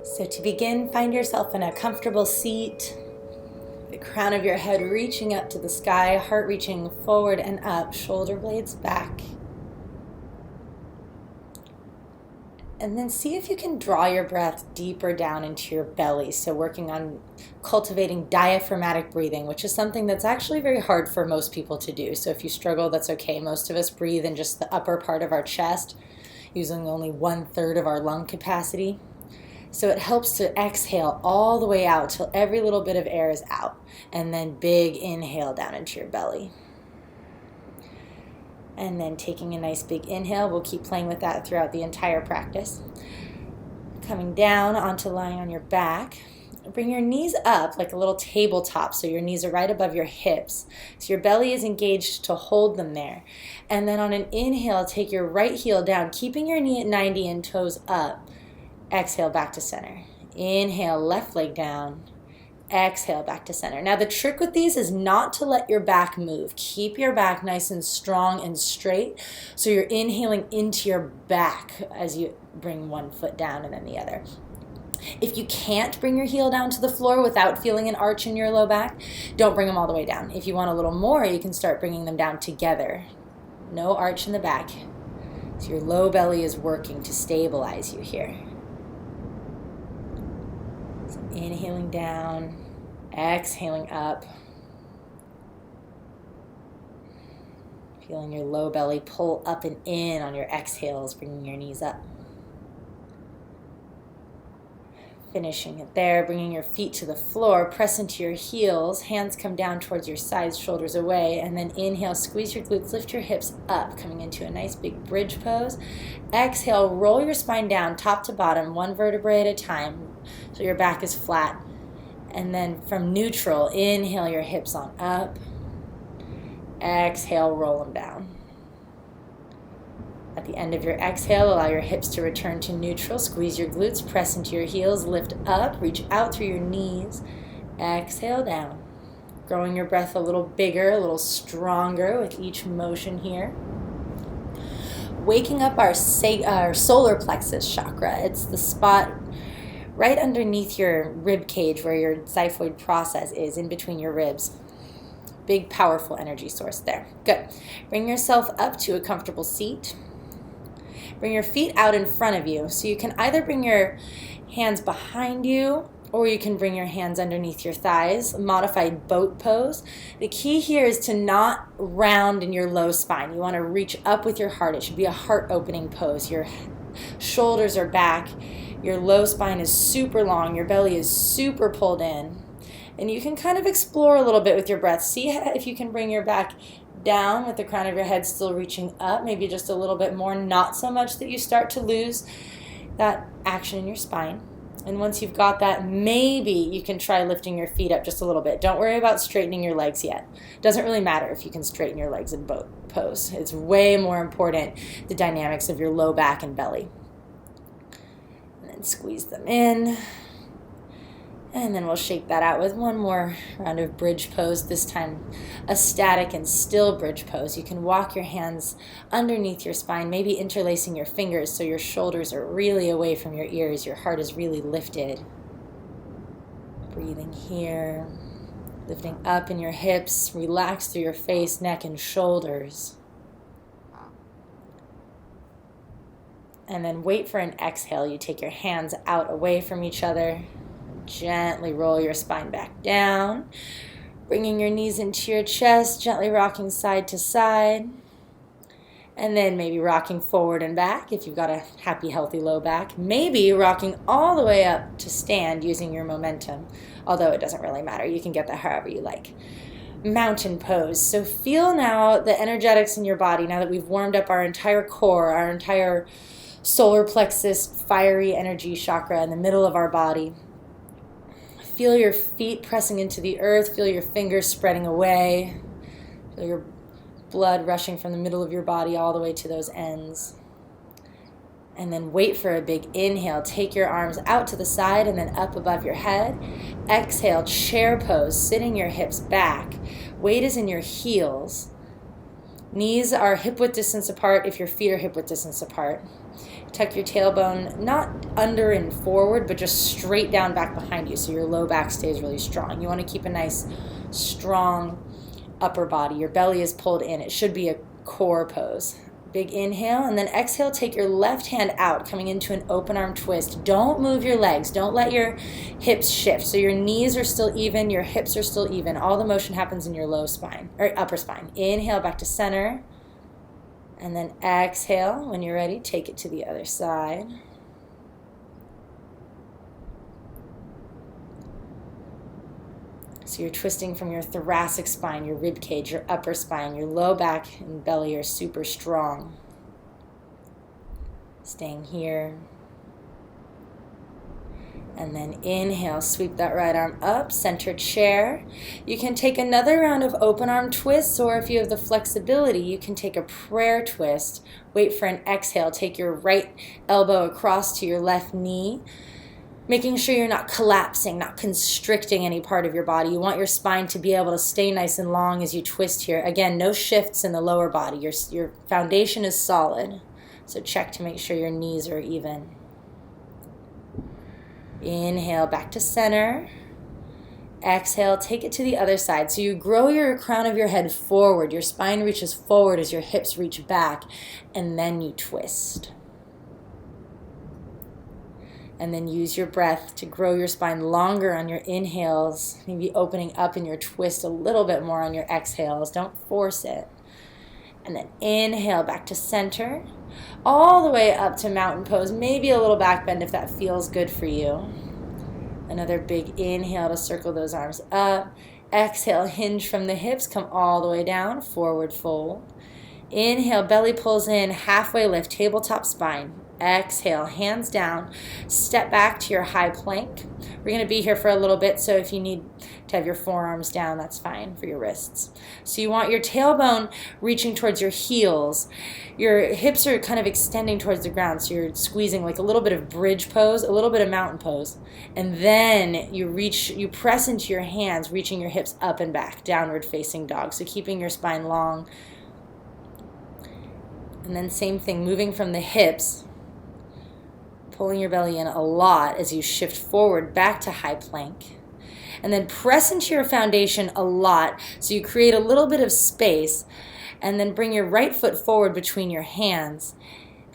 So to begin, find yourself in a comfortable seat, the crown of your head reaching up to the sky, heart reaching forward and up, shoulder blades back. And then see if you can draw your breath deeper down into your belly. So working on cultivating diaphragmatic breathing, which is something that's actually very hard for most people to do. So if you struggle, that's okay. Most of us breathe in just the upper part of our chest, using only 1/3 of our lung capacity. So it helps to exhale all the way out till every little bit of air is out. And then big inhale down into your belly. And then taking a nice big inhale, we'll keep playing with that throughout the entire practice. Coming down onto lying on your back. Bring your knees up like a little tabletop, so your knees are right above your hips. So your belly is engaged to hold them there. And then on an inhale, take your right heel down, keeping your knee at 90 and toes up. Exhale back to center. Inhale, left leg down. Exhale back to center. Now the trick with these is not to let your back move. Keep your back nice and strong and straight. So you're inhaling into your back as you bring one foot down and then the other. If you can't bring your heel down to the floor without feeling an arch in your low back, don't bring them all the way down. If you want a little more, you can start bringing them down together. No arch in the back. So your low belly is working to stabilize you here. So inhaling down, exhaling up. Feeling your low belly pull up and in on your exhales, bringing your knees up. Finishing it there, bringing your feet to the floor, press into your heels, hands come down towards your sides, shoulders away, and then inhale, squeeze your glutes, lift your hips up, coming into a nice big bridge pose. Exhale, roll your spine down, top to bottom, one vertebrae at a time, so your back is flat. And then from neutral, inhale your hips on up, exhale, roll them down. At the end of your exhale, allow your hips to return to neutral. Squeeze your glutes, press into your heels, lift up, reach out through your knees. Exhale down. Growing your breath a little bigger, a little stronger with each motion here. Waking up our solar plexus chakra. It's the spot right underneath your rib cage where your xiphoid process is, in between your ribs. Big, powerful energy source there. Good. Bring yourself up to a comfortable seat. Bring your feet out in front of you. So you can either bring your hands behind you or you can bring your hands underneath your thighs. Modified boat pose. The key here is to not round in your low spine. You want to reach up with your heart. It should be a heart opening pose. Your shoulders are back. Your low spine is super long. Your belly is super pulled in. And you can kind of explore a little bit with your breath. See if you can bring your back down with the crown of your head still reaching up, maybe just a little bit more, not so much that you start to lose that action in your spine. And once you've got that, maybe you can try lifting your feet up just a little bit. Don't worry about straightening your legs yet. It doesn't really matter if you can straighten your legs in boat pose. It's way more important, the dynamics of your low back and belly. And then squeeze them in. And then we'll shake that out with one more round of bridge pose, this time a static and still bridge pose. You can walk your hands underneath your spine, maybe interlacing your fingers so your shoulders are really away from your ears, your heart is really lifted. Breathing here, lifting up in your hips, relax through your face, neck, and shoulders. And then wait for an exhale. You take your hands out away from each other. Gently roll your spine back down, bringing your knees into your chest, gently rocking side to side, and then maybe rocking forward and back if you've got a happy, healthy low back. Maybe rocking all the way up to stand using your momentum, although it doesn't really matter. You can get that however you like. Mountain pose. So feel now the energetics in your body, now that we've warmed up our entire core, our entire solar plexus, fiery energy chakra in the middle of our body. Feel your feet pressing into the earth. Feel your fingers spreading away. Feel your blood rushing from the middle of your body all the way to those ends. And then wait for a big inhale. Take your arms out to the side and then up above your head. Exhale, chair pose, sitting your hips back. Weight is in your heels. Knees are hip width distance apart if your feet are hip width distance apart. Tuck your tailbone not under and forward, but just straight down back behind you so your low back stays really strong. You want to keep a nice, strong upper body. Your belly is pulled in. It should be a core pose. Big inhale, and then exhale, take your left hand out, coming into an open arm twist. Don't move your legs. Don't let your hips shift. So your knees are still even, your hips are still even. All the motion happens in your low spine, or upper spine. Inhale back to center, and then exhale. When you're ready, take it to the other side. So you're twisting from your thoracic spine, your rib cage, your upper spine, your low back and belly are super strong. Staying here. And then inhale, sweep that right arm up, center chair. You can take another round of open arm twists, or if you have the flexibility, you can take a prayer twist. Wait for an exhale. Take your right elbow across to your left knee, making sure you're not collapsing, not constricting any part of your body. You want your spine to be able to stay nice and long as you twist here. Again, no shifts in the lower body. Your foundation is solid. So check to make sure your knees are even. Inhale, back to center. Exhale, take it to the other side. So you grow your crown of your head forward. Your spine reaches forward as your hips reach back, and then you twist. And then use your breath to grow your spine longer on your inhales, maybe opening up in your twist a little bit more on your exhales. Don't force it. And then inhale back to center, all the way up to mountain pose, maybe a little back bend if that feels good for you. Another big inhale to circle those arms up. Exhale, hinge from the hips, come all the way down, forward fold. Inhale, belly pulls in, halfway lift, tabletop spine. Exhale, hands down, step back to your high plank. We're going to be here for a little bit, so if you need to have your forearms down, that's fine for your wrists. So you want your tailbone reaching towards your heels. Your hips are kind of extending towards the ground, so you're squeezing like a little bit of bridge pose, a little bit of mountain pose. And then you press into your hands, reaching your hips up and back, downward facing dog. So keeping your spine long. And then same thing, moving from the hips, pulling your belly in a lot as you shift forward back to high plank. And then press into your foundation a lot so you create a little bit of space, and then bring your right foot forward between your hands.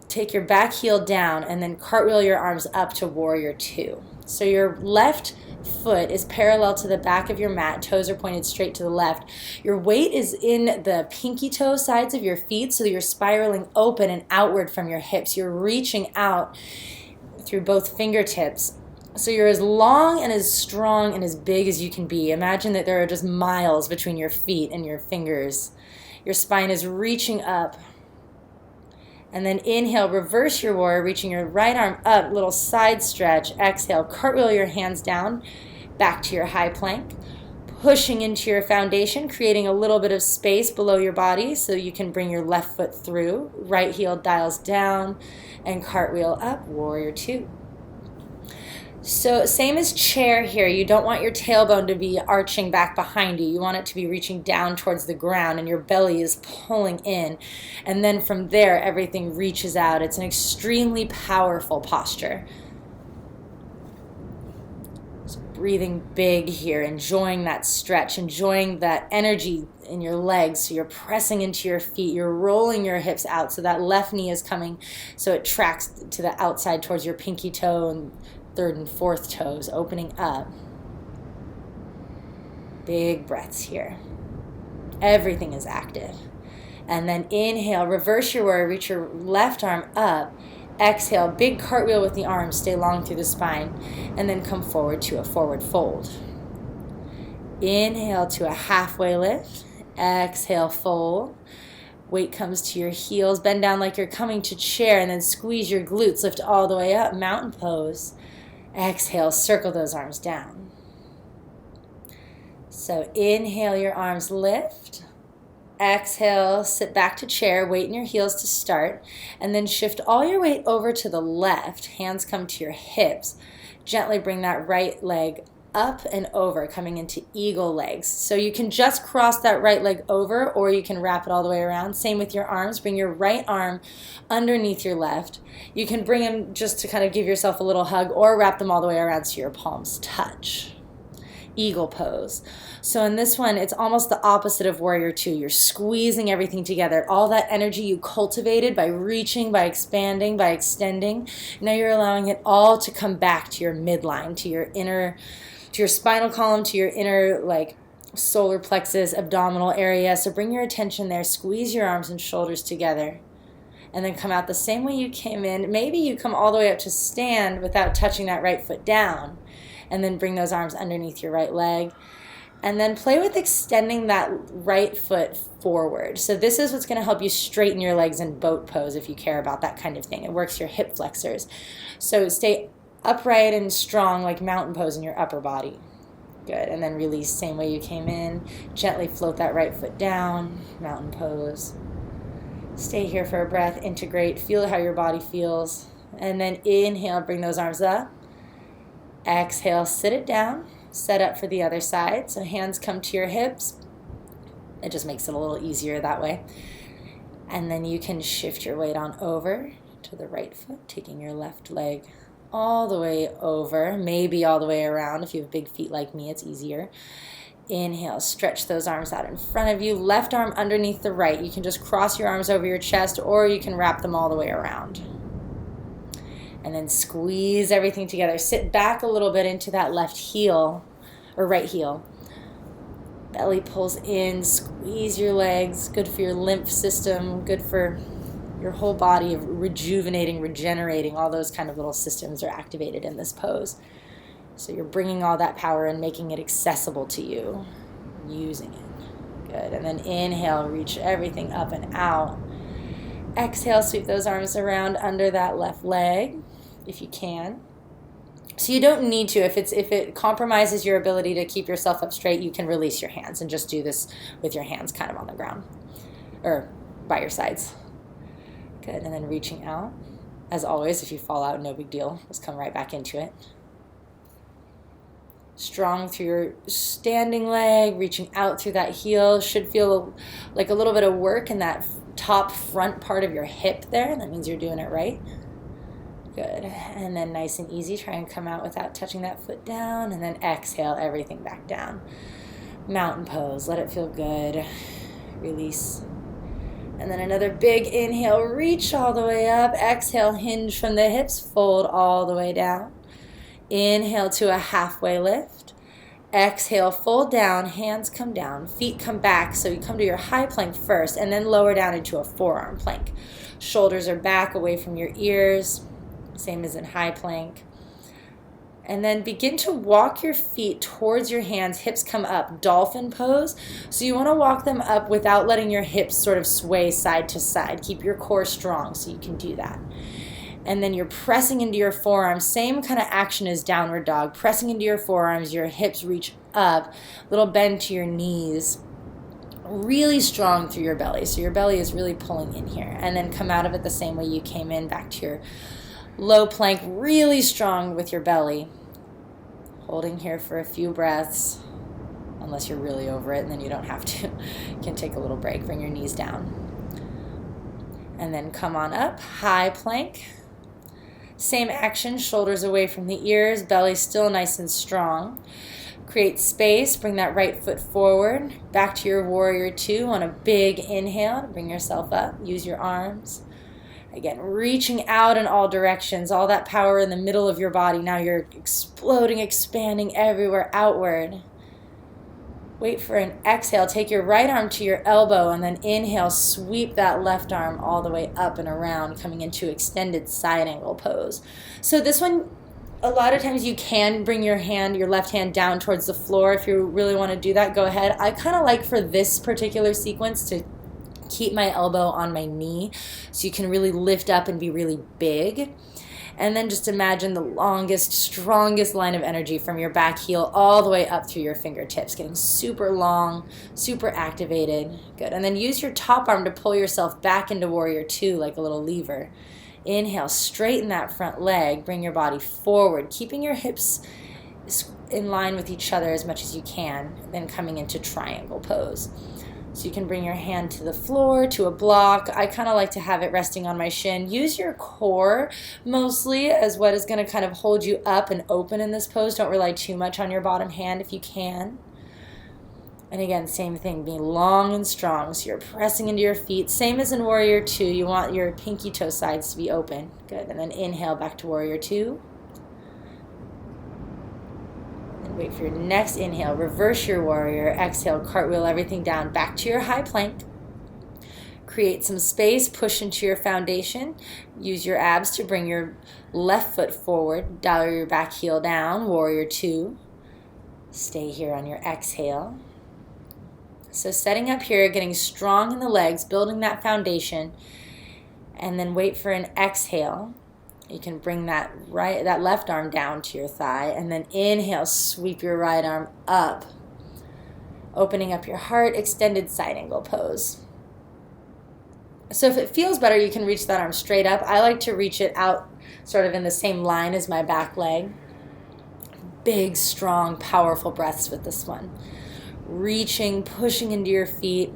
Take your back heel down and then cartwheel your arms up to warrior two. So your left foot is parallel to the back of your mat, toes are pointed straight to the left. Your weight is in the pinky toe sides of your feet, so you're spiraling open and outward from your hips. You're reaching out through both fingertips. So you're as long and as strong and as big as you can be. Imagine that there are just miles between your feet and your fingers. Your spine is reaching up. And then inhale, reverse your warrior, reaching your right arm up, little side stretch. Exhale, cartwheel your hands down, back to your high plank. Pushing into your foundation, creating a little bit of space below your body so you can bring your left foot through. Right heel dials down and cartwheel up, warrior two. So same as chair here, you don't want your tailbone to be arching back behind you. You want it to be reaching down towards the ground and your belly is pulling in. And then from there, everything reaches out. It's an extremely powerful posture. So breathing big here, enjoying that stretch, enjoying that energy in your legs. So you're pressing into your feet, you're rolling your hips out so that left knee is coming so it tracks to the outside towards your pinky toe and third and fourth toes, opening up. Big breaths here. Everything is active. And then inhale, reverse your warrior, reach your left arm up. Exhale, big cartwheel with the arms, stay long through the spine. And then come forward to a forward fold. Inhale to a halfway lift. Exhale, fold. Weight comes to your heels, bend down like you're coming to chair, and then squeeze your glutes, lift all the way up, mountain pose. Exhale, circle those arms down. So inhale, your arms lift. Exhale, sit back to chair, weight in your heels to start, and then shift all your weight over to the left. Hands come to your hips. Gently bring that right leg up and over, coming into eagle legs. So you can just cross that right leg over, or you can wrap it all the way around. Same with your arms. Bring your right arm underneath your left. You can bring them just to kind of give yourself a little hug, or wrap them all the way around so your palms touch. Eagle pose. So in this one, it's almost the opposite of warrior two. You're squeezing everything together. All that energy you cultivated by reaching, by expanding, by extending. Now you're allowing it all to come back to your midline, to your inner, to your spinal column, to your inner like solar plexus, abdominal area. So bring your attention there. Squeeze your arms and shoulders together. And then come out the same way you came in. Maybe you come all the way up to stand without touching that right foot down. And then bring those arms underneath your right leg. And then play with extending that right foot forward. So this is what's going to help you straighten your legs in boat pose if you care about that kind of thing. It works your hip flexors. So stay upright and strong like mountain pose in your upper body. Good. And then release same way you came in. Gently float that right foot down. Mountain pose. Stay here for a breath. Integrate. Feel how your body feels. And then inhale, bring those arms up. Exhale, sit it down, set up for the other side. So hands come to your hips. It just makes it a little easier that way. And then you can shift your weight on over to the right foot, taking your left leg all the way over, maybe all the way around. If you have big feet like me, it's easier. Inhale, stretch those arms out in front of you. Left arm underneath the right. You can just cross your arms over your chest, or you can wrap them all the way around. And then squeeze everything together. Sit back a little bit into that left heel, or right heel. Belly pulls in, squeeze your legs. Good for your lymph system, good for your whole body, of rejuvenating, regenerating. All those kind of little systems are activated in this pose. So you're bringing all that power and making it accessible to you, using it. Good. And then inhale, reach everything up and out. Exhale, sweep those arms around under that left leg, if you can. So you don't need to. If it compromises your ability to keep yourself up straight, you can release your hands and just do this with your hands kind of on the ground or by your sides. Good. And then reaching out. As always, if you fall out, no big deal. Just come right back into it. Strong through your standing leg, reaching out through that heel. Should feel like a little bit of work in that top front part of your hip there. That means you're doing it right. Good. And then nice and easy, try and come out without touching that foot down. And then exhale everything back down. Mountain pose. Let it feel good. Release. And then another big inhale. Reach all the way up. Exhale, hinge from the hips. Fold all the way down. Inhale to a halfway lift. Exhale, fold down, hands come down, feet come back. So you come to your high plank first and then lower down into a forearm plank. Shoulders are back away from your ears, same as in high plank. And then begin to walk your feet towards your hands, hips come up, dolphin pose. So you want to walk them up without letting your hips sort of sway side to side. Keep your core strong so you can do that. And then you're pressing into your forearms, same kind of action as downward dog. Pressing into your forearms, your hips reach up, little bend to your knees. Really strong through your belly. So your belly is really pulling in here. And then come out of it the same way you came in, back to your low plank, really strong with your belly. Holding here for a few breaths, unless you're really over it, and then you don't have to. You can take a little break, bring your knees down. And then come on up, high plank. Same action, shoulders away from the ears, belly still nice and strong. Create space, bring that right foot forward, back to your warrior two on a big inhale to bring yourself up. Use your arms. Again, reaching out in all directions, all that power in the middle of your body. Now you're exploding, expanding everywhere outward. Wait for an exhale. Take your right arm to your elbow and then inhale, sweep that left arm all the way up and around, coming into extended side angle pose. So this one, a lot of times you can bring your left hand down towards the floor. If you really want to do that, go ahead. I kind of like for this particular sequence to keep my elbow on my knee so you can really lift up and be really big. And then just imagine the longest, strongest line of energy from your back heel all the way up through your fingertips, getting super long, super activated. Good. And then use your top arm to pull yourself back into warrior two like a little lever. Inhale, straighten that front leg, bring your body forward, keeping your hips in line with each other as much as you can, then coming into triangle pose. So you can bring your hand to the floor, to a block. I kind of like to have it resting on my shin. Use your core mostly as what is going to kind of hold you up and open in this pose. Don't rely too much on your bottom hand if you can. And again, same thing, being long and strong. So you're pressing into your feet. Same as in Warrior Two. You want your pinky toe sides to be open. Good. And then inhale back to Warrior Two. And wait for your next inhale. Reverse your warrior. Exhale, cartwheel everything down back to your high plank. Create some space. Push into your foundation. Use your abs to bring your left foot forward. Dial your back heel down. Warrior Two. Stay here on your exhale. So setting up here, getting strong in the legs, building that foundation, and then wait for an exhale. You can bring that left arm down to your thigh, and then inhale, sweep your right arm up, opening up your heart, extended side angle pose. So if it feels better, you can reach that arm straight up. I like to reach it out sort of in the same line as my back leg. Big, strong, powerful breaths with this one. Reaching, pushing into your feet.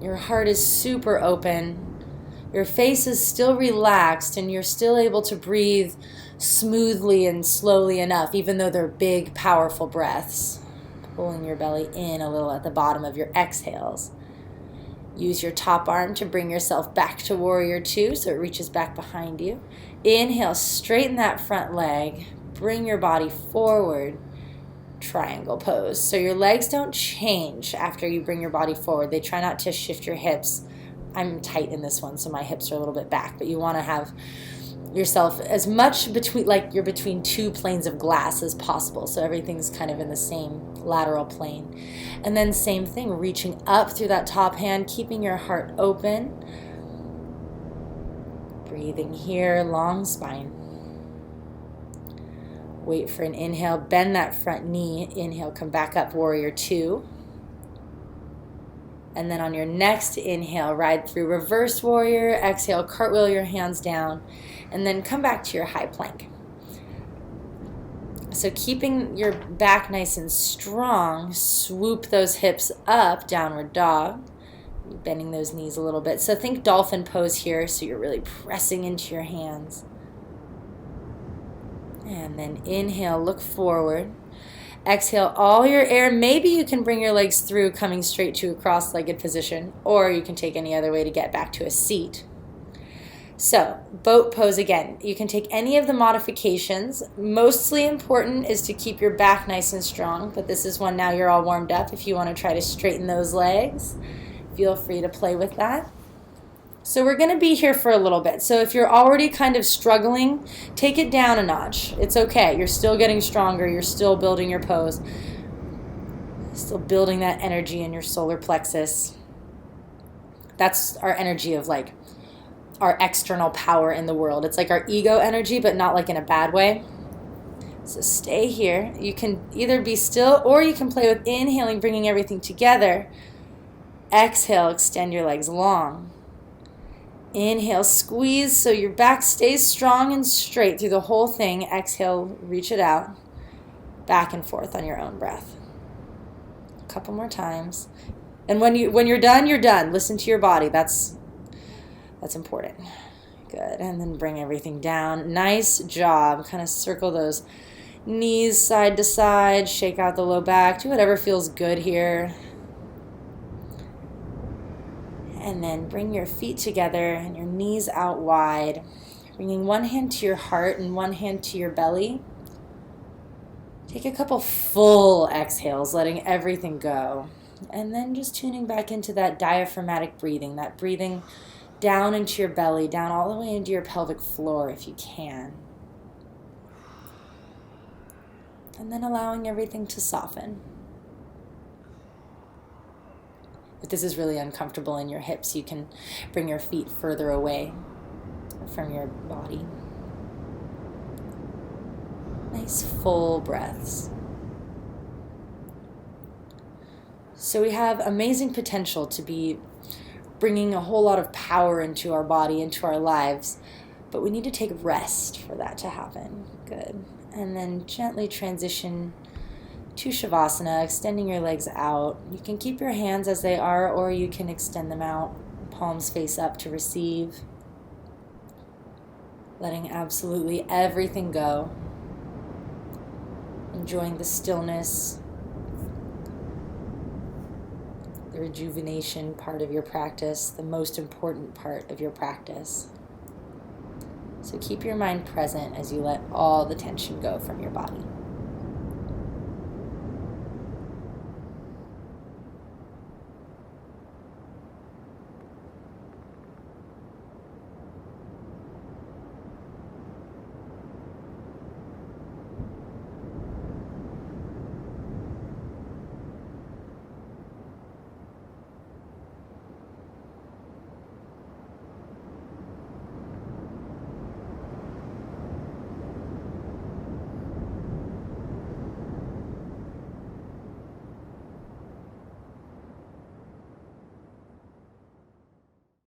Your heart is super open. Your face is still relaxed and you're still able to breathe smoothly and slowly enough, even though they're big, powerful breaths. Pulling your belly in a little at the bottom of your exhales. Use your top arm to bring yourself back to Warrior Two so it reaches back behind you. Inhale, straighten that front leg. Bring your body forward. Triangle pose. So your legs don't change after you bring your body forward. They try not to shift your hips. I'm tight in this one, so my hips are a little bit back, but you want to have yourself as much between, like you're between two planes of glass as possible. So everything's kind of in the same lateral plane. And then same thing, reaching up through that top hand, keeping your heart open. Breathing here, long spine. Wait for an inhale, bend that front knee. Inhale, come back up, Warrior Two. And then on your next inhale, ride through reverse warrior. Exhale, cartwheel your hands down. And then come back to your high plank. So keeping your back nice and strong, swoop those hips up, downward dog. Bending those knees a little bit. So think dolphin pose here, so you're really pressing into your hands. And then inhale, look forward. Exhale all your air. Maybe you can bring your legs through, coming straight to a cross-legged position, or you can take any other way to get back to a seat. So, boat pose again. You can take any of the modifications. Mostly important is to keep your back nice and strong, but this is one now you're all warmed up. If you want to try to straighten those legs, feel free to play with that. So we're going to be here for a little bit. So if you're already kind of struggling, take it down a notch. It's okay. You're still getting stronger. You're still building your pose. Still building that energy in your solar plexus. That's our energy of like our external power in the world. It's like our ego energy, but not like in a bad way. So stay here. You can either be still or you can play with inhaling, bringing everything together. Exhale, extend your legs long. Inhale, squeeze so your back stays strong and straight through the whole thing. Exhale, reach it out. Back and forth on your own breath. A couple more times. And when you're done, you're done. Listen to your body. That's important. Good. And then bring everything down. Nice job. Kind of circle those knees side to side. Shake out the low back. Do whatever feels good here. And then bring your feet together and your knees out wide. Bringing one hand to your heart and one hand to your belly. Take a couple full exhales, letting everything go. And then just tuning back into that diaphragmatic breathing, that breathing down into your belly, down all the way into your pelvic floor if you can. And then allowing everything to soften. If this is really uncomfortable in your hips, you can bring your feet further away from your body. Nice full breaths. So we have amazing potential to be bringing a whole lot of power into our body, into our lives, but we need to take rest for that to happen. Good. And then gently transition to Shavasana, extending your legs out. You can keep your hands as they are, or you can extend them out, palms face up to receive. Letting absolutely everything go. Enjoying the stillness, the rejuvenation part of your practice, the most important part of your practice. So keep your mind present as you let all the tension go from your body.